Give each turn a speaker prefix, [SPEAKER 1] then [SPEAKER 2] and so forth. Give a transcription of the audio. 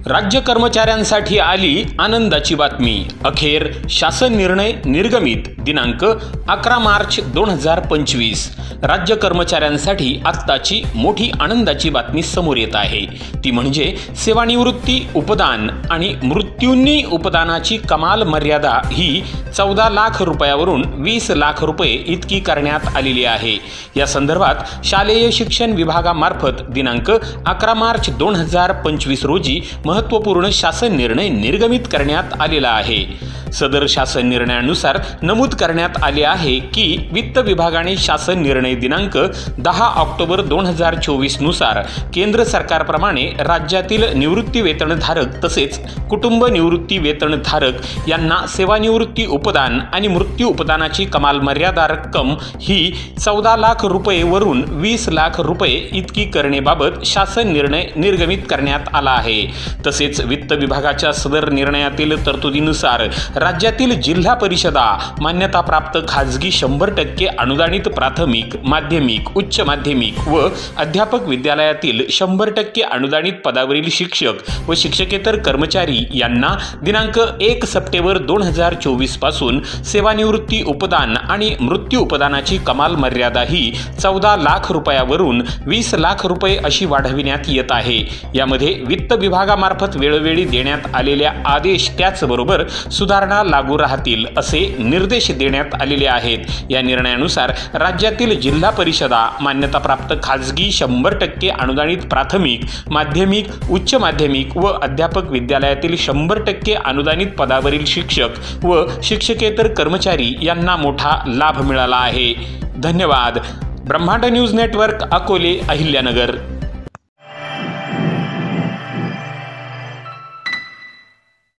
[SPEAKER 1] राज्य कर्मचाऱ्यांसाठी आली आनंदाची बातमी। अखेर शासन निर्णय निर्गमित दिनांक 11 मार्च 2025। राज्य कर्मचाऱ्यांसाठी आत्ताची मोठी आनंदाची बातमी समोर येत आहे। ती म्हणजे सेवानिवृत्ती उपदान आणि मृत्यूंनी उपदानाची कमाल मर्यादा ही 14 लाख रुपयावरून 20 लाख रुपये इतकी करण्यात आलेली आहे। या संदर्भात शालेय शिक्षण विभागामार्फत दिनांक 11 मार्च 2025 रोजी महत्त्वपूर्ण शासन निर्णय निर्गमित करण्यात आलेला आहे। सदर शासन निर्णयानुसार नमूद करण्यात आले आहे की वित्त विभागाने शासन निर्णय दिनांक 10 ऑक्टोबर 2024 नुसार केंद्र सरकारप्रमाणे राज्यातील निवृत्ती वेतनधारक तसेच कुटुंब निवृत्ती वेतनधारक यांना सेवानिवृत्ती उपदान आणि मृत्यू उपदानाची कमाल मर्यादा रक्कम ही 14 लाख रुपये वरून 20 लाख रुपये इतकी करण्याबाबत शासन निर्णय निर्गमित करण्यात आला आहे। तसेच वित्त विभागाच्या सदर निर्णयातील तरतुदीनुसार राज्यातील जिल्हा परिषदा मान्यताप्राप्त खाजगी 100% अनुदानित प्राथमिक, माध्यमिक, उच्च माध्यमिक व अध्यापक विद्यालयातील 100% अनुदानित पदावरील शिक्षक व शिक्षकेतर कर्मचारी यांना दिनांक 1 सप्टेंबर 2024 पासून सेवानिवृत्ती उपदान आणि मृत्यू उपदानाची कमाल मर्यादा ही 14 लाख रुपयावरून 20 लाख रुपये अशी वाढविण्यात येत आहे। यामध्ये वित्त विभागामार्फत वेळोवेळी देण्यात आलेल्या आदेश त्याचबरोबर सुधारणा लागू राहतील असे निर्देश देण्यात आलेले आहेत। या निर्णयानुसार राज्यातील जिल्हा परिषदा मान्यताप्राप्त खाजगी 100% अनुदानित प्राथमिक, माध्यमिक, उच्च माध्यमिक व अध्यापक विद्यालयातील 100% अनुदानित पदावरील शिक्षक व शिक्षकेतर कर्मचारी यांना मोठा लाभ मिळाला आहे। धन्यवाद। ब्रह्मांड न्यूज नेटवर्क, अकोले, अहिल्यानगर।